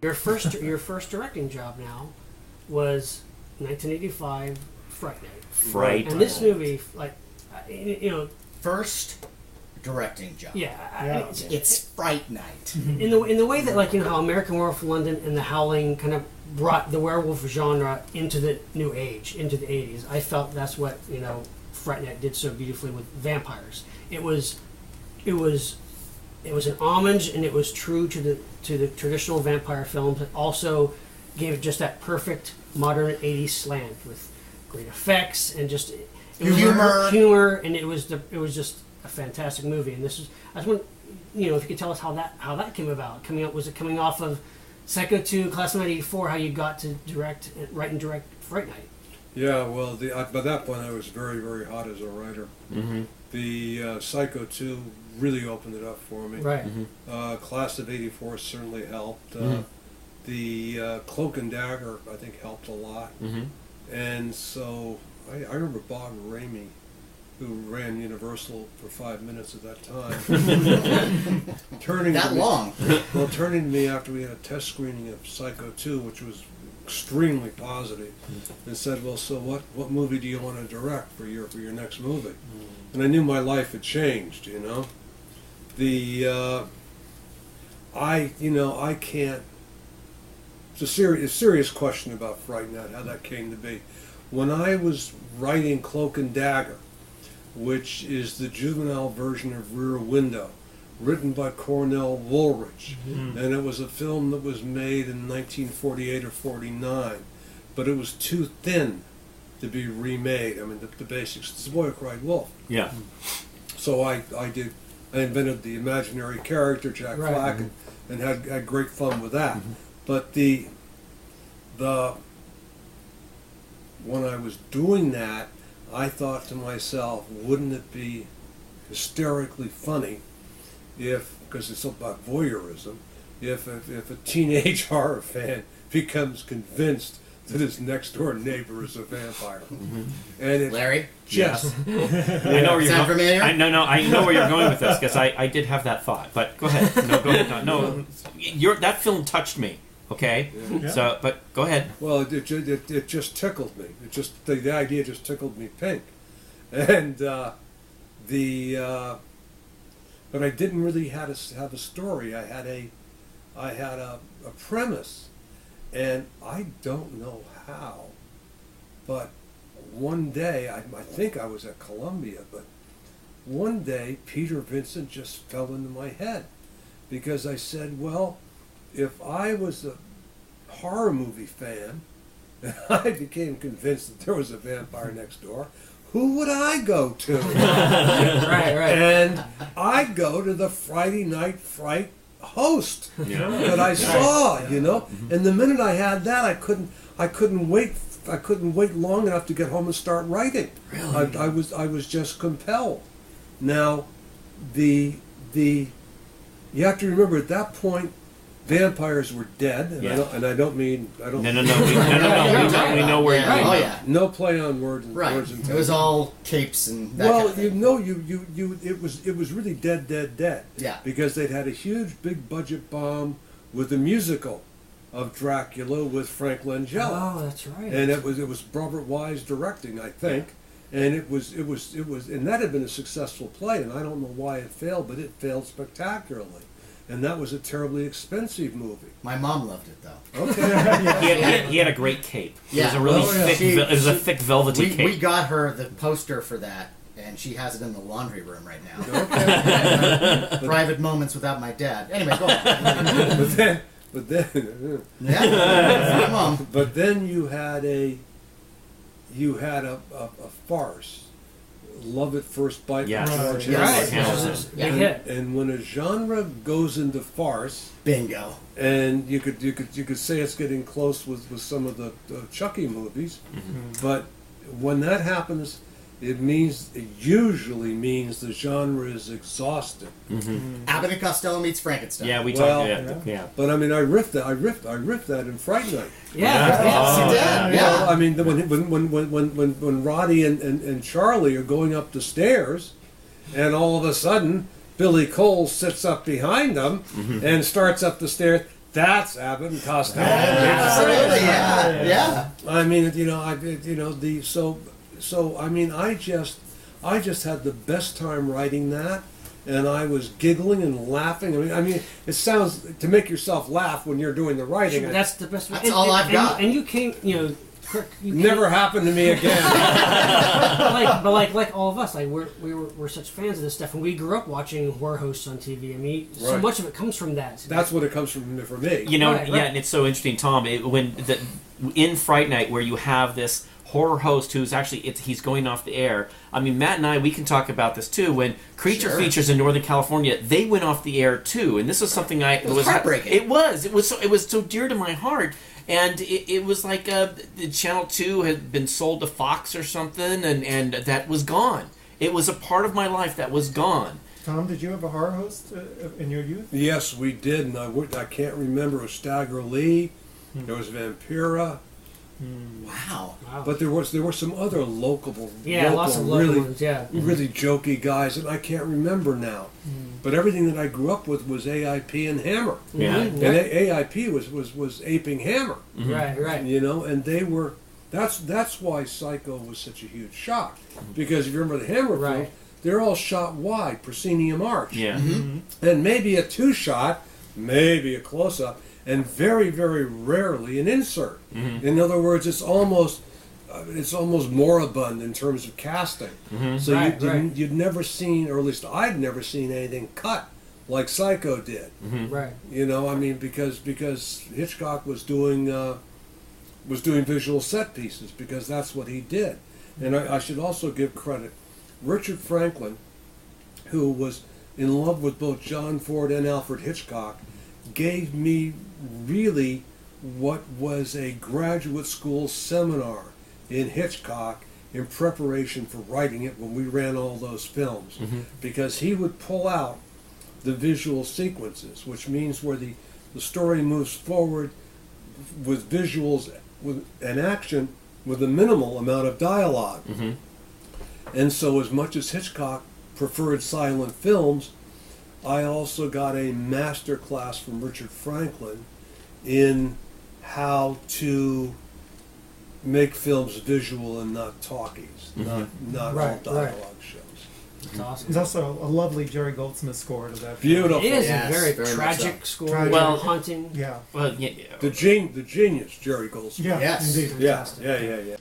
Your first directing job now was 1985 Fright Night. Fright. And this movie, like, First directing job. Yeah. It's Fright Night. In the way that, like, how American Werewolf London and The Howling kind of brought the werewolf genre into the new age, into the 80s. I felt that's what, Fright Night did so beautifully with vampires. It was an homage, and it was true to the traditional vampire films. It also gave it just that perfect modern 80s slant with great effects and just humor, and it was just a fantastic movie. And I was wondering, if you could tell us how that came about. Was it coming off of Psycho 2, Class of '94? How you got to write and direct Fright Night? Yeah, well, by that point I was very, very hot as a writer. Mm-hmm. The Psycho 2 really opened it up for me. Right. Mm-hmm. Class of '84 certainly helped. The Cloak and Dagger, I think, helped a lot. Mm-hmm. And so I remember Bob Ramey, who ran Universal for 5 minutes at that time, turning to me after we had a test screening of Psycho 2, which was extremely positive, and said, "Well, so what movie do you want to direct for your next movie?" And I knew my life had changed. I can't. It's a serious question about Fright Night, how that came to be. When I was writing Cloak and Dagger, which is the juvenile version of Rear Window, written by Cornell Woolrich, and it was a film that was made in 1948 or 49, but it was too thin to be remade. I mean, the basics. It's The Boy Who Cried Wolf. Yeah. So I invented the imaginary character Jack Black, and had great fun with that. Mm-hmm. But when I was doing that, I thought to myself, wouldn't it be hysterically funny because it's about voyeurism, if a teenage horror fan becomes convinced that his next door neighbor is a vampire. Mm-hmm. And Larry? Yes. I know where you're going. I know where you're going with this, because I did have that thought. But go ahead. No, go ahead. No. That film touched me. Okay. Yeah. So, but go ahead. Well, it just tickled me. The idea just tickled me pink, and but I didn't really have a story. I had a premise, and I don't know how, but one day I think I was at Columbia, but one day Peter Vincent just fell into my head, because I said, well, if I was a horror movie fan and I became convinced that there was a vampire next door, who would I go to? Right. And I go to the Friday Night Fright host that I saw, And the minute I had that, I couldn't wait long enough to get home and start writing. Really? I was just compelled. Now, you have to remember, at that point, vampires were dead, and I don't mean. No. We know where you're going. No play on words. Right. Words and it was all capes and that kind of thing. It was really dead. Yeah. Because they'd had a huge, big budget bomb with a musical of Dracula with Frank Langella. Oh, that's right. And it was Robert Wise directing, I think. Yeah. And it was, and that had been a successful play, and I don't know why it failed, but it failed spectacularly. And that was a terribly expensive movie. My mom loved it, though. Okay. he had a great cape. Yeah. It was a really thick, it was a thick velvety cape. We got her the poster for that, and she has it in the laundry room right now. Okay. Private moments without my dad. Anyway, go on. But then, my mom. But then you had a farce. Love at First Bite. Yes. Right. And when a genre goes into farce, bingo. And you could say it's getting close with some of the Chucky movies, but when that happens, it usually means the genre is exhausted. Abbott and Costello meets Frankenstein. Yeah, we talked. Yeah. But I mean, I riffed that in Fright Night. Yes, you did. Yeah. I mean, when Roddy and Charlie are going up the stairs, and all of a sudden Billy Cole sits up behind them and starts up the stairs. That's Abbott and Costello. Absolutely, yeah. I mean, so I mean, I just had the best time writing that, and I was giggling and laughing. I mean, it sounds to make yourself laugh when you're doing the writing. That's the best way. That's all I've got. And you came, Never happened to me again. but like all of us, like we're such fans of this stuff, and we grew up watching horror hosts on TV. I mean, so much of it comes from that. That's what it comes from for me. Right. And it's so interesting, Tom. In Fright Night, where you have this horror host who's actually he's going off the air. I mean, Matt and I, we can talk about this too. When Creature Features in Northern California, they went off the air too, and this is something it was heartbreaking. It was so dear to my heart. And it was like Channel 2 had been sold to Fox or something, and that was gone. It was a part of my life that was gone. Tom, did you have a horror host in your youth? Yes, we did, and I can't remember. It was Stagger Lee. There was Vampira. Wow. But there were some other local lots of local ones, really jokey guys, and I can't remember now. But everything that I grew up with was AIP and Hammer. Yeah. And AIP was aping Hammer. Right. And they were. That's why Psycho was such a huge shock, because if you remember the Hammer films, they're all shot wide, proscenium arch. Yeah. And maybe a 2-shot, maybe a close-up, and very, very rarely an insert. In other words, it's almost moribund in terms of casting. So you'd never seen, or at least I'd never seen anything cut like Psycho did. Right. I mean, because Hitchcock was doing visual set pieces, because that's what he did. And I should also give credit. Richard Franklin, who was in love with both John Ford and Alfred Hitchcock, gave me really what was a graduate school seminar in Hitchcock in preparation for writing it when we ran all those films. Because he would pull out the visual sequences, which means where the story moves forward with visuals and action with a minimal amount of dialogue. And so as much as Hitchcock preferred silent films, I also got a master class from Richard Franklin in how to make films visual and not talkies, not all dialogue shows. That's awesome. There's also a lovely Jerry Goldsmith score to that. Beautiful. It is Yes, a very very tragic so. score. Well, haunting. Yeah. Well, The genius, Jerry Goldsmith. Yeah, Yes. indeed. Yeah.